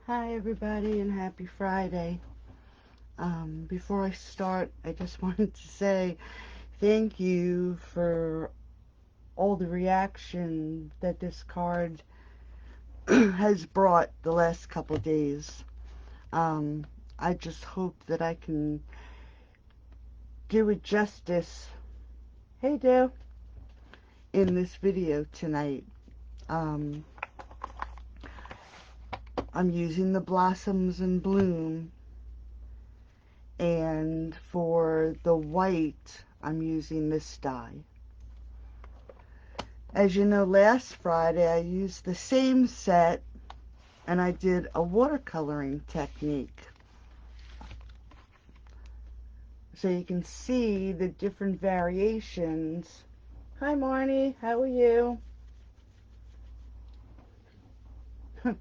Hi everybody and happy Friday. Before I start, I just wanted to say thank you for all the reaction that this card has brought the last couple days. Um, I just hope that I can do it justice, hey Do, in this video tonight. Um, I'm using the Blossoms in Bloom, and for the white, I'm using this dye. As you know, last Friday I used the same set and I did a watercoloring technique. So you can see the different variations. Hi Marnie, how are you?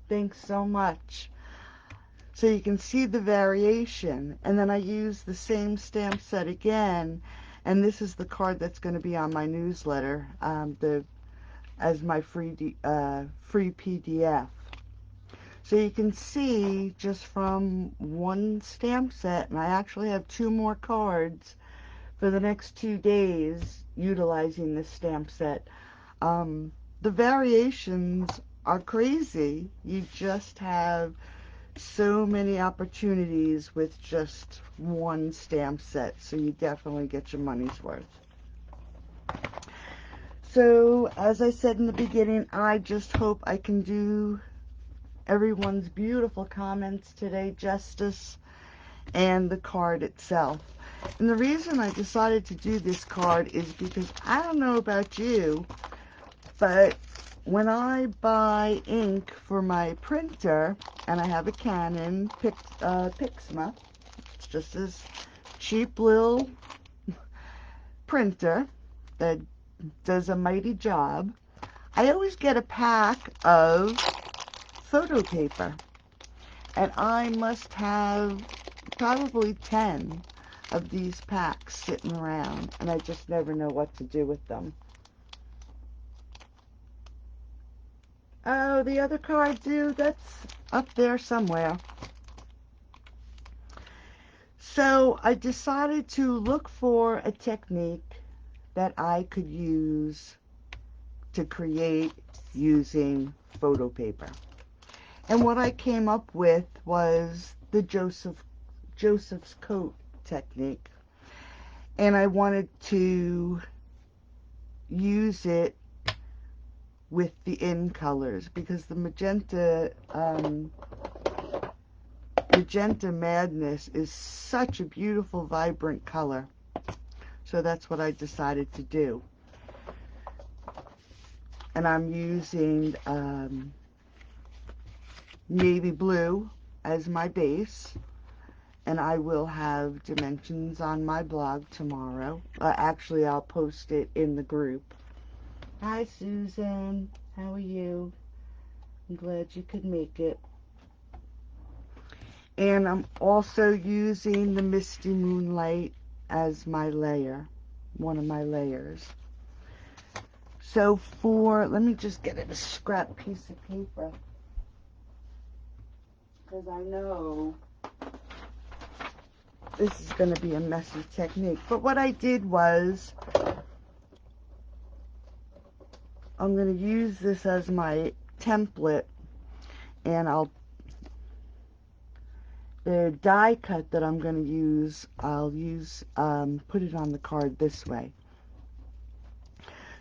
Thanks so much. So you can see the variation, and then I used the same stamp set again, and this is the card that's going to be on my newsletter, as my free PDF. So you can see just from one stamp set, and I actually have 2 more cards for the next 2 days utilizing this stamp set. The variations are crazy. You just have so many opportunities with just one stamp set, so you definitely get your money's worth. So, as I said in the beginning, I just hope I can do everyone's beautiful comments today justice, and the card itself. And the reason I decided to do this card is because I don't know about you, but when I buy ink for my printer, and I have a Canon Pixma, it's just this cheap little printer that does a mighty job, I always get a pack of photo paper, and I must have probably 10 of these packs sitting around, and I just never know what to do with them. Oh, the other card, dude, that's up there somewhere. So I decided to look for a technique that I could use to create using photo paper. And what I came up with was the Joseph's coat technique. And I wanted to use it with the in colors because the magenta Madness is such a beautiful, vibrant color. So that's what I decided to do. And I'm using navy blue as my base. And I will have dimensions on my blog tomorrow. Actually, I'll post it in the group. Hi, Susan. How are you? I'm glad you could make it. And I'm also using the Misty Moonlight as my layer, one of my layers. So let me just get a scrap piece of paper, because I know this is going to be a messy technique. But what I did was, I'm going to use this as my template, and the die cut that I'm going to use, I'll put it on the card this way.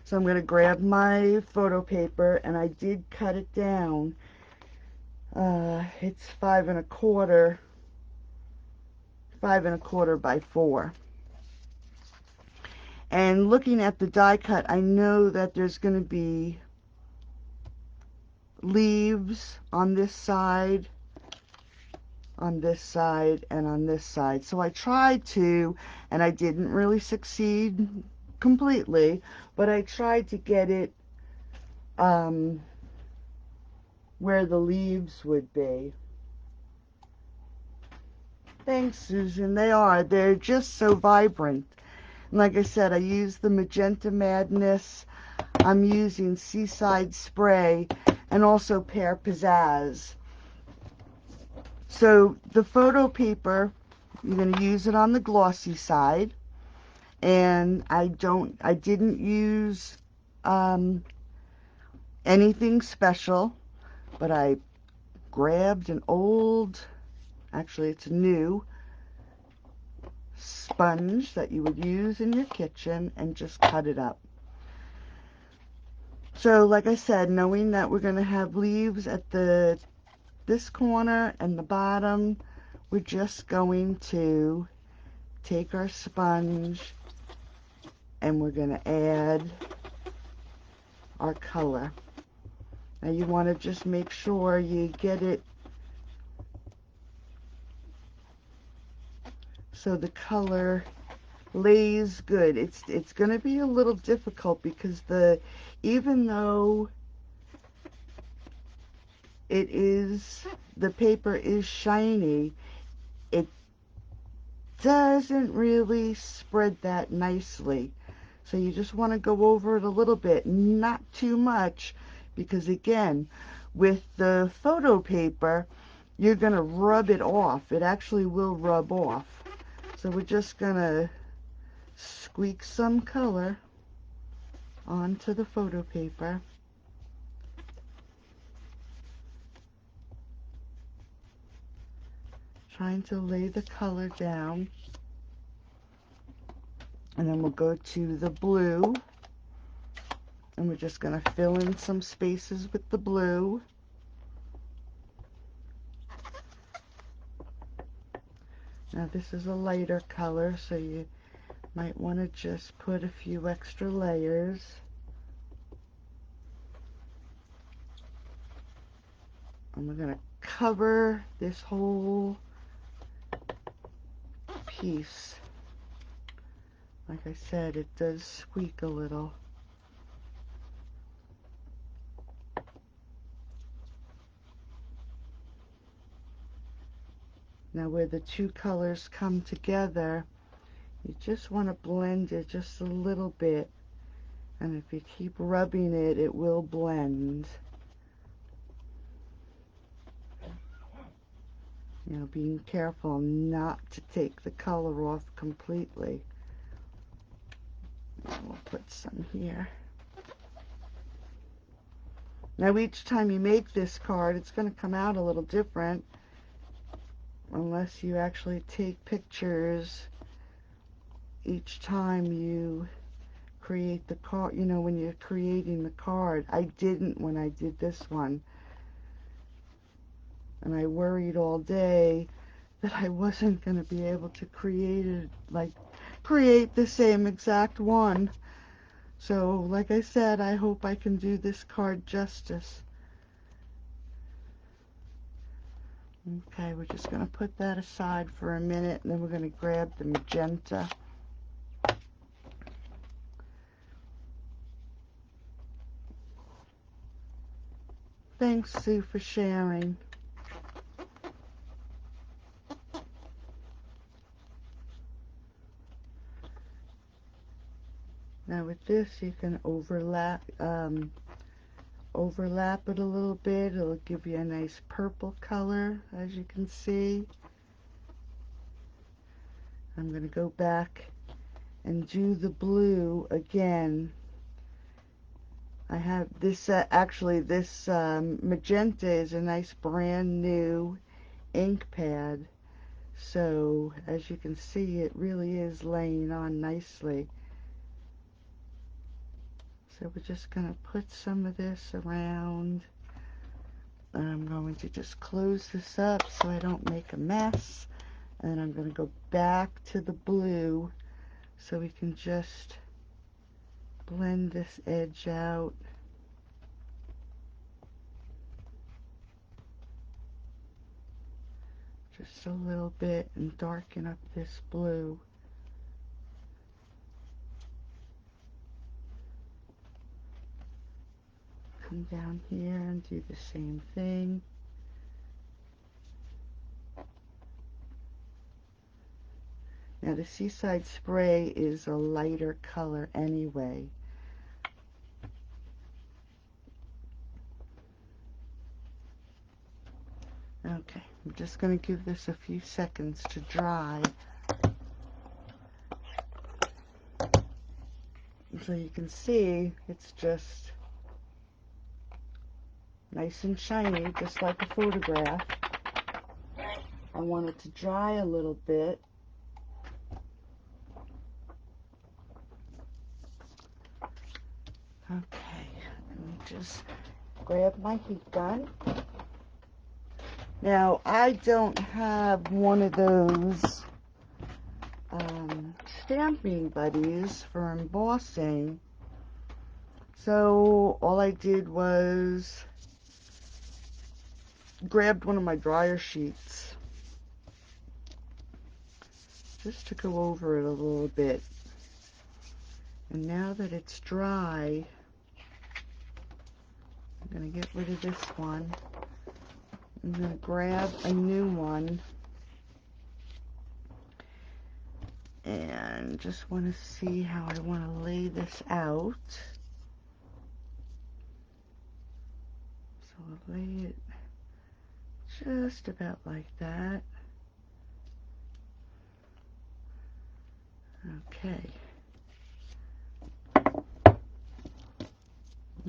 So I'm going to grab my photo paper, and I did cut it down. It's 5 1/4 by 4. And looking at the die cut, I know that there's going to be leaves on this side, and on this side. So I tried to, and I didn't really succeed completely, but I tried to get it where the leaves would be. Thanks, Susan. They're just so vibrant. And like I said, I used the Magenta Madness. I'm using Seaside Spray and also Pear Pizzazz. So the photo paper, you're going to use it on the glossy side. And I didn't use anything special, but I grabbed an old, actually it's new, sponge that you would use in your kitchen and just cut it up. So like I said, knowing that we're going to have leaves at this corner and the bottom, we're just going to take our sponge and we're going to add our color. Now you want to just make sure you get it so the color lays good. It's going to be a little difficult because even though the paper is shiny, it doesn't really spread that nicely. So you just want to go over it a little bit, not too much, because again, with the photo paper, you're going to rub it off. It actually will rub off. So we're just going to squeak some color onto the photo paper. Trying to lay the color down. And then we'll go to the blue. And we're just going to fill in some spaces with the blue. Now this is a lighter color, so you might want to just put a few extra layers. And we're going to cover this whole piece. Like I said, it does squeak a little. Now where the two colors come together, you just want to blend it just a little bit. And if you keep rubbing it, it will blend. You know, being careful not to take the color off completely. We'll put some here. Now each time you make this card, it's going to come out a little different unless you actually take pictures each time you create the card, you know, when you're creating the card. I didn't when I did this one. And I worried all day that I wasn't going to be able to create the same exact one. So, like I said, I hope I can do this card justice. Okay, we're just going to put that aside for a minute, and then we're going to grab the magenta. Thanks, Sue, for sharing. Now with this, you can overlap it a little bit. It'll give you a nice purple color, as you can see. I'm going to go back and do the blue again. I have this, actually this magenta is a nice brand new ink pad. So as you can see, it really is laying on nicely. So we're just going to put some of this around. I'm going to just close this up so I don't make a mess. And I'm going to go back to the blue so we can just blend this edge out. Just a little bit and darken up this blue. Come down here and do the same thing. Now the Seaside Spray is a lighter color anyway. Okay, I'm just going to give this a few seconds to dry. So you can see it's just nice and shiny, just like a photograph. I want it to dry a little bit. Okay, let me just grab my heat gun. Now, I don't have one of those stamping buddies for embossing, so all I did was grabbed one of my dryer sheets just to go over it a little bit. And now that it's dry, I'm going to get rid of this one. I'm going to grab a new one and just want to see how I want to lay this out. So I'll lay it just about like that. Okay.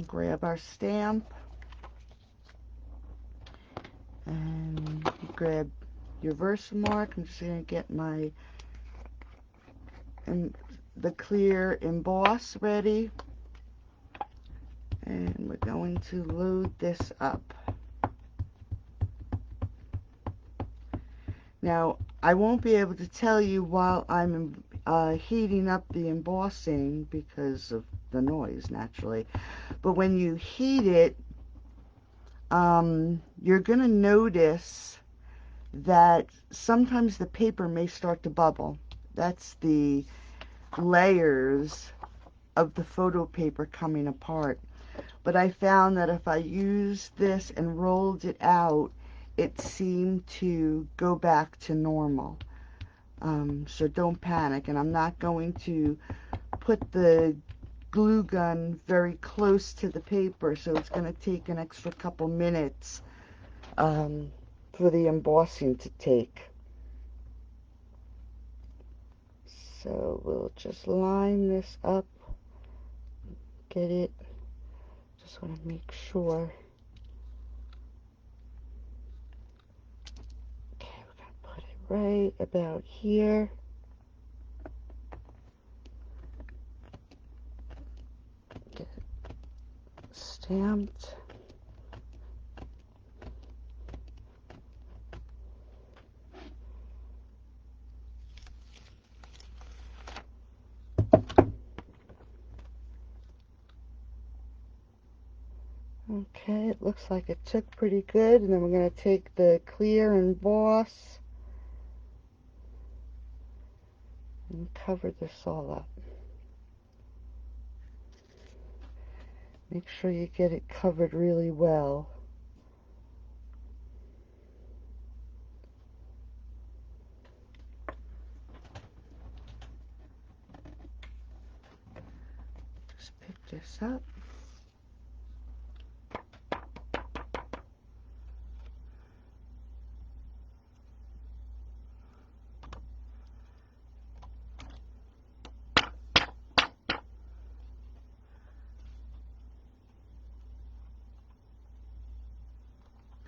Grab our stamp and you grab your Versamark. I'm just going to get my the clear emboss ready, and we're going to load this up. Now I won't be able to tell you while I'm heating up the embossing because of the noise, naturally, but when you heat it, you're going to notice that sometimes the paper may start to bubble. That's the layers of the photo paper coming apart. But I found that if I used this and rolled it out, it seemed to go back to normal. So don't panic, and I'm not going to put the glue gun very close to the paper, so it's going to take an extra couple minutes for the embossing to take. So we'll just line this up, get it, just want to make sure. Okay, we're going to put it right about here. Get it stamped. Okay, it looks like it took pretty good, and then we're going to take the clear emboss and cover this all up. Make sure you get it covered really well. Just pick this up.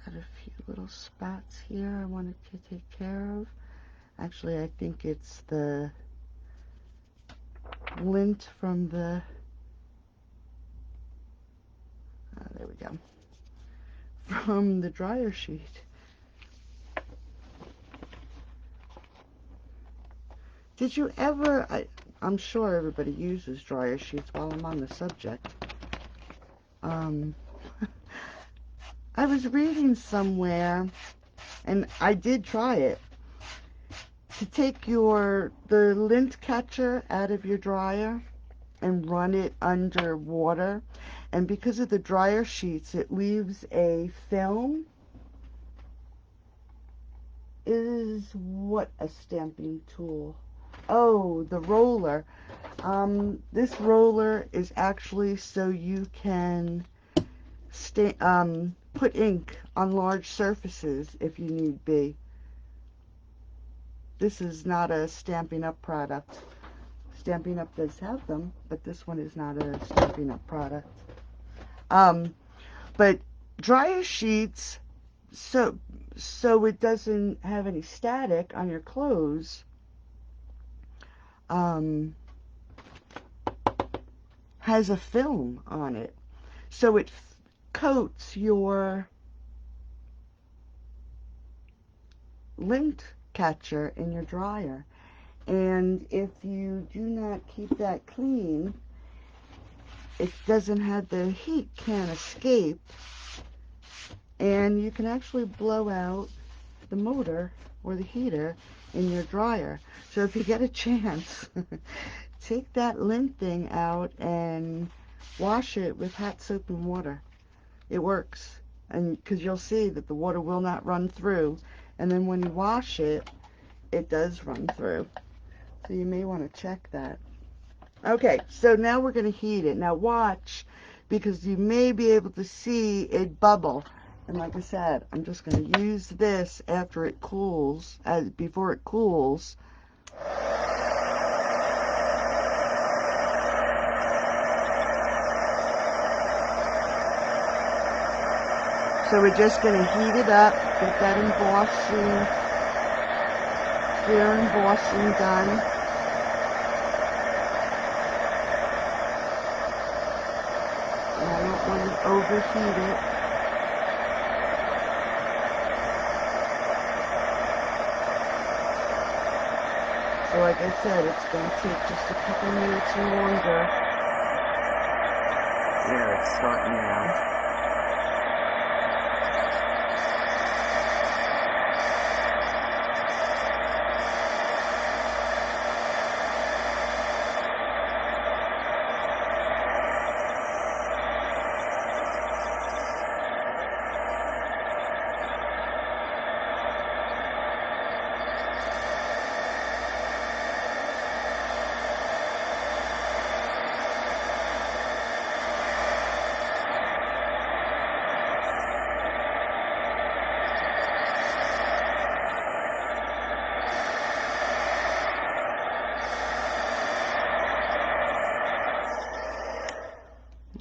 Got a few little spots here I wanted to take care of. Actually, I think it's the lint from the, there we go, from the dryer sheet. Did you ever, I'm sure everybody uses dryer sheets while I'm on the subject. I was reading somewhere, and I did try it, to take the lint catcher out of your dryer and run it under water, and because of the dryer sheets, it leaves a film. Is what a stamping tool? Oh, the roller. This roller is actually so you can put ink on large surfaces if you need be. This is not a Stampin' Up! Product. Stampin' Up! Does have them, but this one is not a Stampin' Up! Product. But dryer sheets, so it doesn't have any static on your clothes, has a film on it. So it coats your lint catcher in your dryer. And if you do not keep that clean, it doesn't have the heat can't escape, and you can actually blow out the motor or the heater in your dryer. So if you get a chance, take that lint thing out and wash it with hot soap and water. It works, and because you'll see that the water will not run through, and then when you wash it, it does run through. So you may want to check that. Okay, so now we're going to heat it. Now watch, because you may be able to see it bubble. And like I said, I'm just going to use this after it cools, before it cools. So we're just going to heat it up, get that embossing, clear embossing done. And I don't want to overheat it. So like I said, it's going to take just a couple minutes longer. Yeah, it's starting now.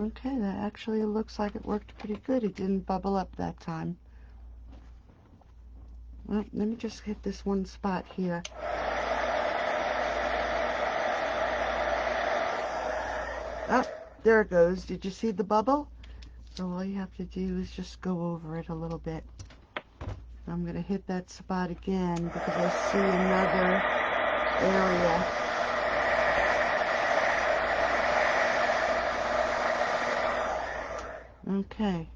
Okay, that actually looks like it worked pretty good. It didn't bubble up that time. Well, let me just hit this one spot here. Oh, there it goes. Did you see the bubble? So all you have to do is just go over it a little bit. I'm going to hit that spot again because I see another area. Okay.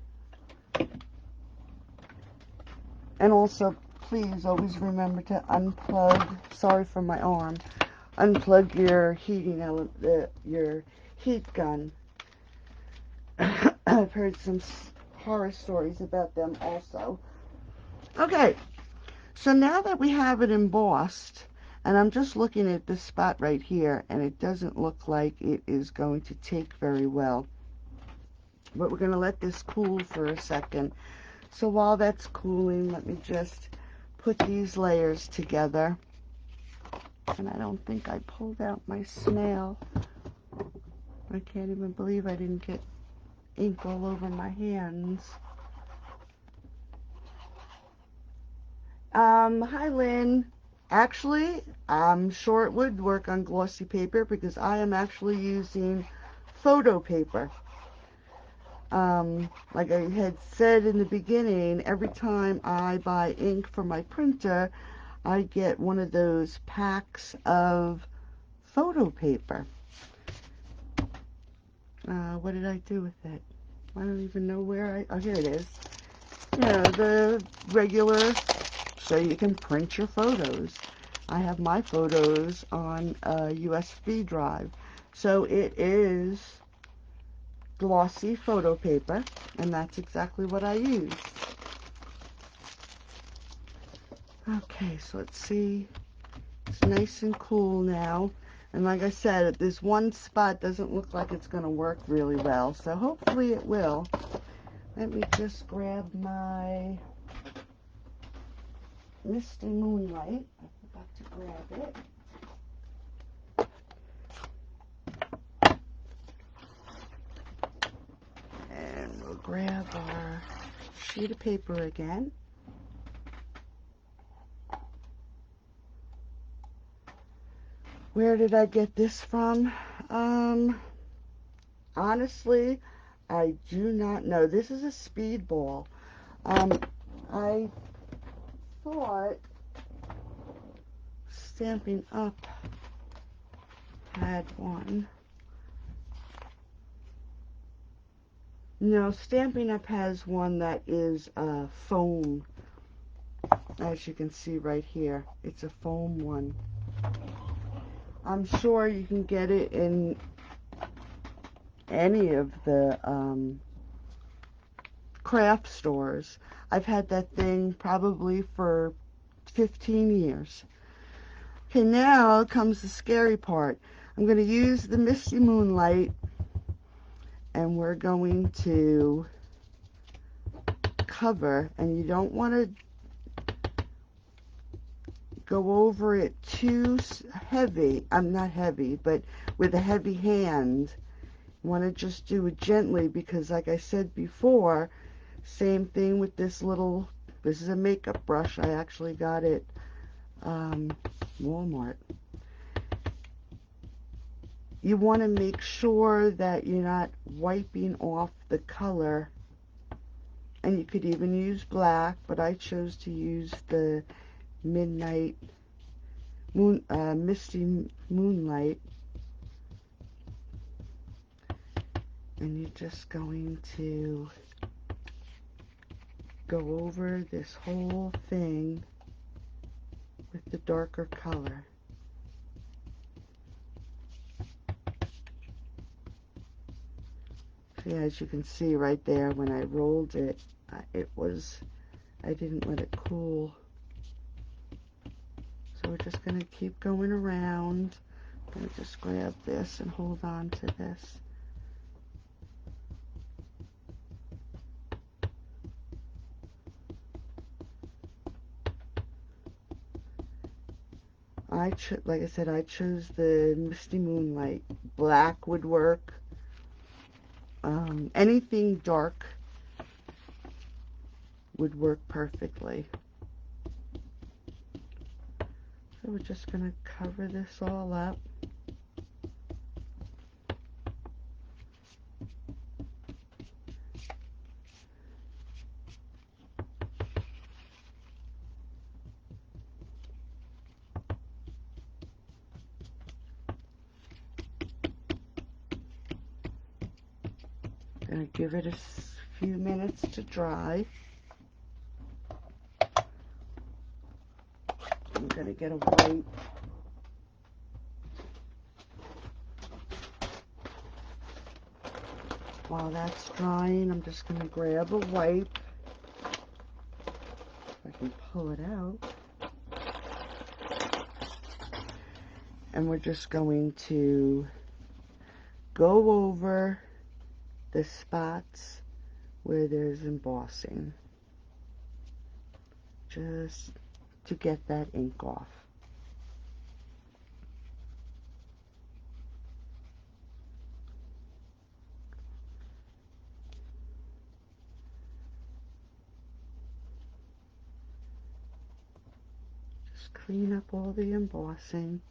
And also, please always remember to unplug, sorry for my arm, unplug your heating element, your heat gun. I've heard some horror stories about them also. Okay, so now that we have it embossed, and I'm just looking at this spot right here, and it doesn't look like it is going to take very well. But we're going to let this cool for a second. So while that's cooling, let me just put these layers together. And I don't think I pulled out my snail. I can't even believe I didn't get ink all over my hands. Hi Lynn. Actually, I'm sure it would work on glossy paper because I am actually using photo paper. Like I had said in the beginning, every time I buy ink for my printer, I get one of those packs of photo paper. What did I do with it? I don't even know where oh, here it is. You know, the regular, so you can print your photos. I have my photos on a USB drive. So it is glossy photo paper, and that's exactly what I use. Okay, so let's see. It's nice and cool now. And like I said, this one spot doesn't look like it's going to work really well, so hopefully it will. Let me just grab my Misty Moonlight. I forgot to grab it. And we'll grab our sheet of paper again. Where did I get this from? Honestly, I do not know. This is a speedball. I thought Stampin' Up! Had one. No, Stampin' Up! Has one that is foam. As you can see right here, it's a foam one. I'm sure you can get it in any of the craft stores. I've had that thing probably for 15 years. Okay, now comes the scary part. I'm going to use the Misty Moonlight, and we're going to cover, and you don't want to go over it too heavy. I'm not heavy, but with a heavy hand. You want to just do it gently because, like I said before, same thing with this is a makeup brush. I actually got it Walmart. You want to make sure that you're not wiping off the color, and you could even use black, but I chose to use the Misty Moonlight. And you're just going to go over this whole thing with the darker color. See, as you can see right there, when I rolled it, I didn't let it cool. So we're just going to keep going around. I'm going to just grab this and hold on to this. Like I said, I chose the Misty Moonlight. Black would work. Anything dark would work perfectly. So we're just going to cover this all up. Going to give it a few minutes to dry. I'm going to get a wipe. While that's drying, I'm just going to grab a wipe. If I can pull it out. And we're just going to go over the spots where there's embossing, just to get that ink off. Just clean up all the embossing.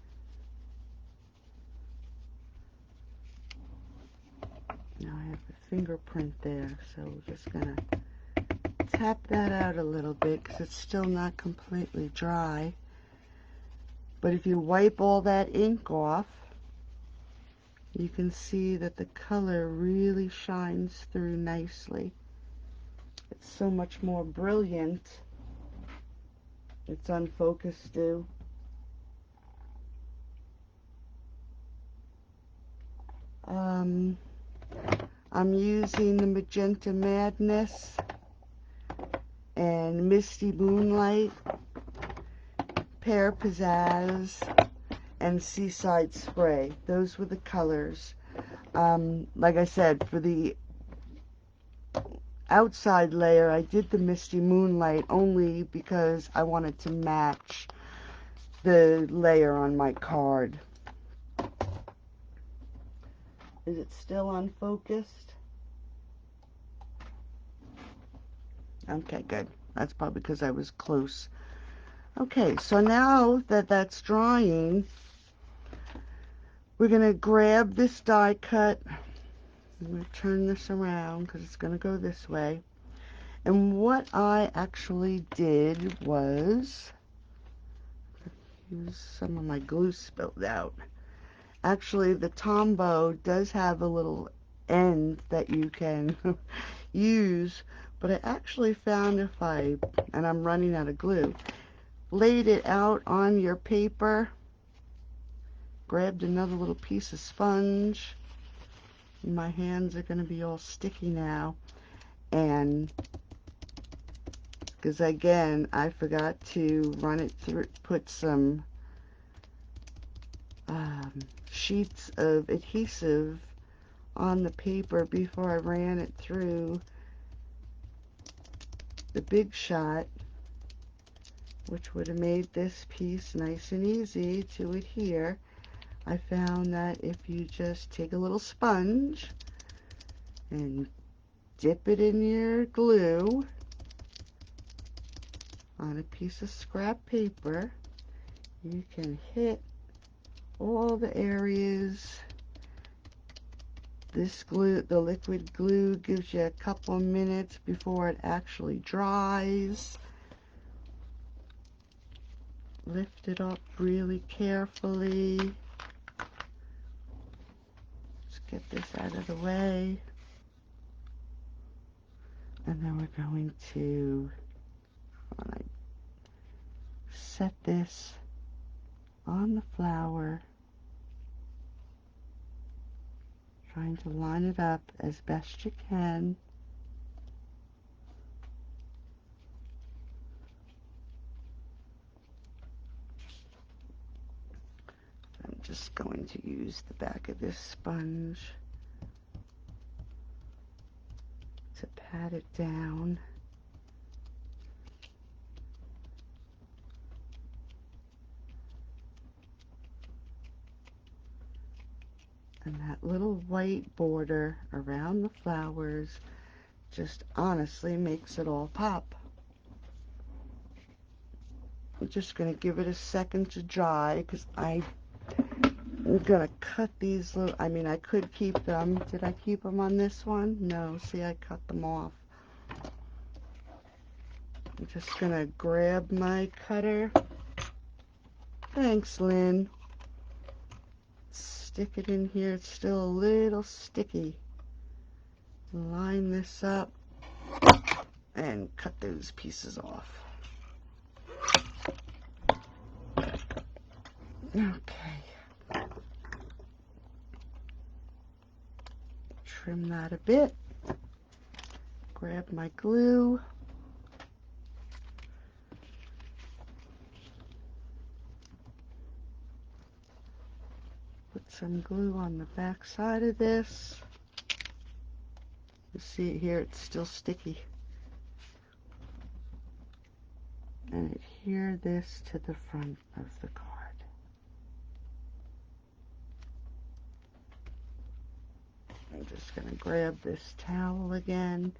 Now I have the fingerprint there, so we're just going to tap that out a little bit because it's still not completely dry. But if you wipe all that ink off, you can see that the color really shines through nicely. It's so much more brilliant. It's unfocused too. I'm using the Magenta Madness and Misty Moonlight, Pear Pizzazz, and Seaside Spray. Those were the colors. Like I said, for the outside layer, I did the Misty Moonlight only because I wanted to match the layer on my card. Is it still unfocused? Okay, good. That's probably because I was close. Okay, so now that that's drying, we're going to grab this die cut. I'm going to turn this around because it's going to go this way. And what I actually did was use some of my glue spilled out. Actually, the Tombow does have a little end that you can use, but I actually found and I'm running out of glue, laid it out on your paper, grabbed another little piece of sponge, and my hands are going to be all sticky now, and because again I forgot to run it through, put some sheets of adhesive on the paper before I ran it through the Big Shot, which would have made this piece nice and easy to adhere. I found that if you just take a little sponge and dip it in your glue on a piece of scrap paper, you can hit all the areas. This glue, the liquid glue, gives you a couple of minutes before it actually dries. Lift it up really carefully. Let's get this out of the way. And then we're going to set this on the flower, trying to line it up as best you can. I'm just going to use the back of this sponge to pat it down. And that little white border around the flowers just honestly makes it all pop. I'm just going to give it a second to dry because I'm going to cut these little, I could keep them. Did I keep them on this one? No, see, I cut them off. I'm just going to grab my cutter. Thanks, Lynn. Stick it in here. It's still a little sticky. Line this up and cut those pieces off. Okay. Trim that a bit. Grab my glue. Put some glue on the back side of this. You see it here, it's still sticky. And adhere this to the front of the card. I'm just going to grab this towel again.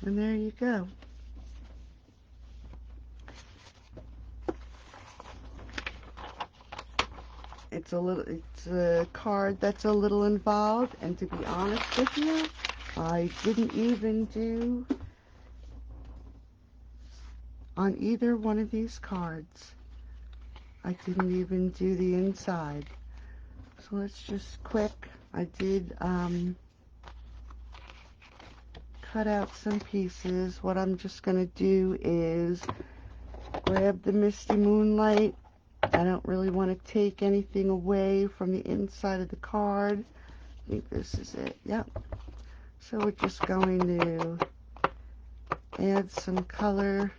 And there you go. It's a card that's a little involved, and to be honest with you, I didn't even do on either one of these cards. I didn't even do the inside. So let's just quick. I did cut out some pieces. What I'm just going to do is grab the Misty Moonlight. I don't really want to take anything away from the inside of the card. I think this is it. Yep. So we're just going to add some color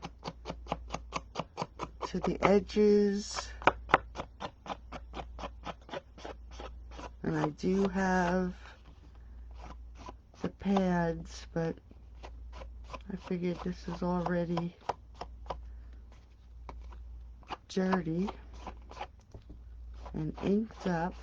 to the edges. And I do have the pads, but I figured this is already dirty and inked up.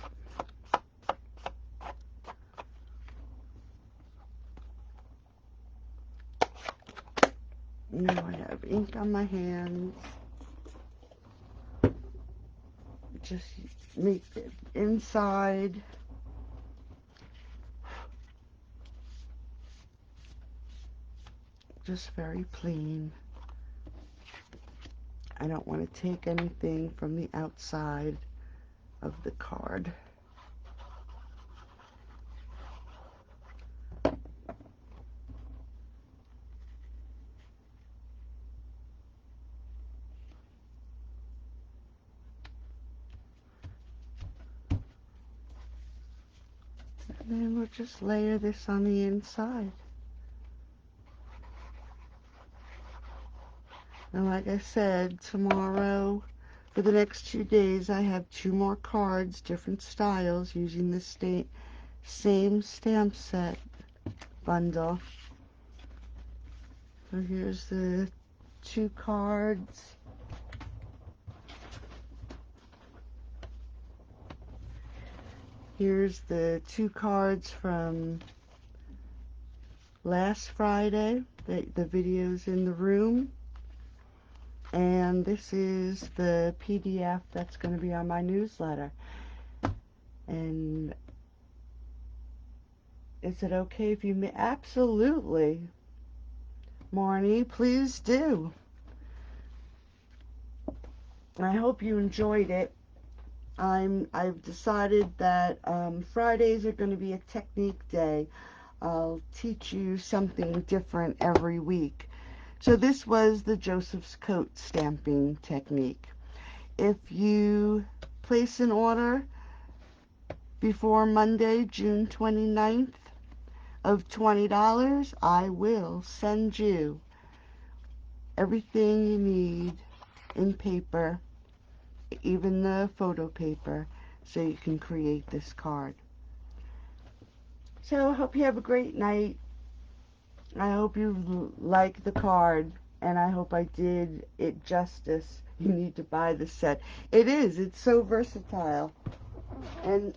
Now I have ink on my hands. Just make it inside just very plain. I don't want to take anything from the outside of the card. And then we'll just layer this on the inside. And like I said, tomorrow, for the next 2 days, I have 2 more cards, different styles, using the same stamp set bundle. So here's the 2 cards. Here's the 2 cards from last Friday, the videos in the room. And this is the PDF that's going to be on my newsletter. And is it okay if you absolutely, Marnie, please do. I hope you enjoyed it. I've decided that Fridays are going to be a technique day. I'll teach you something different every week. So this was the Joseph's Coat stamping technique. If you place an order before Monday, June 29th of $20, I will send you everything you need in paper, even the photo paper, so you can create this card. So I hope you have a great night. I hope you like the card, and I hope I did it justice. You need to buy the set. It's so versatile. And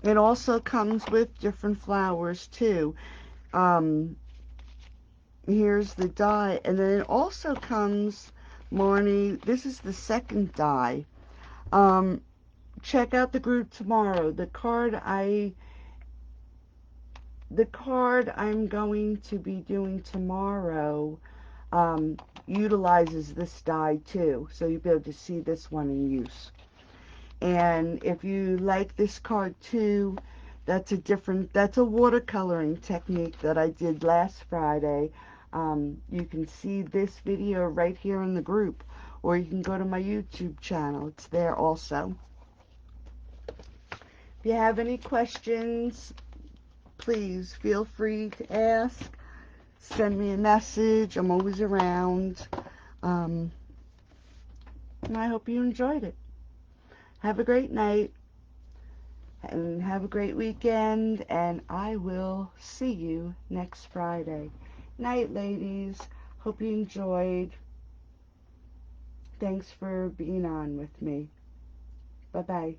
it also comes with different flowers too. Here's the die, and then it also comes, Marnie, this is the second die. Check out the group tomorrow. The card I'm going to be doing tomorrow utilizes this die too, so you'll be able to see this one in use. And if you like this card too, that's a watercoloring technique that I did last Friday. You can see this video right here in the group, or you can go to my YouTube channel. It's there also. If you have any questions, please feel free to ask. Send me a message. I'm always around. And I hope you enjoyed it. Have a great night. And have a great weekend. And I will see you next Friday. Night, ladies. Hope you enjoyed. Thanks for being on with me. Bye-bye.